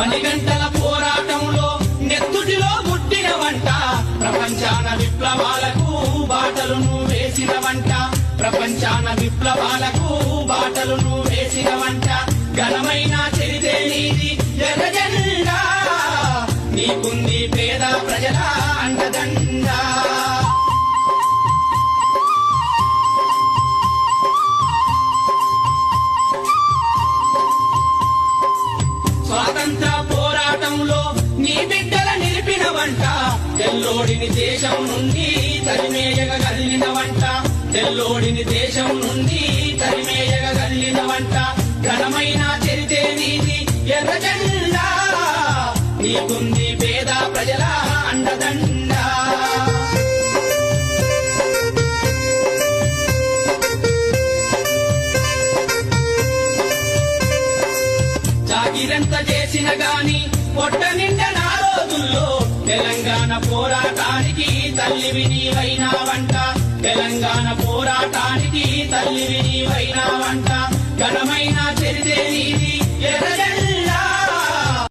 10 గంటల పోరాటంలో నెత్తుటిలో ముట్టిన వంట ప్రపంచాన విప్లవాలకు బాటలను వేసిన వంట ప్రపంచాన విప్లవాలకు బాటలను వేసిన వంట ఘనమైన చరితే నీది ఎర్ర జెండా నీకుంది పేద ప్రజల అండదండ స్వాతంత్ర పోరాటంలో నీ బిడ్డల నిలిపిన వంట తెల్లోడిని దేశం నుండి తరిమేయగ కదిలిన వంట తెల్లోడిని దేశం నుండి తరిమేయగ కదిలిన వంట ఘనమైన చరితే నీది ఎర్ర జెండా నీకుంది పేద ప్రజల అండదండ జాగిరంత చేసిన గాని పొట్ట నిండా నా రోజుల్లో తెలంగాణ పోరాటానికి తల్లివి నీవైనా వంట తెలంగాణ పోరాటానికి తల్లివి నీవైనా వంట ఘనమైన చరితే నీది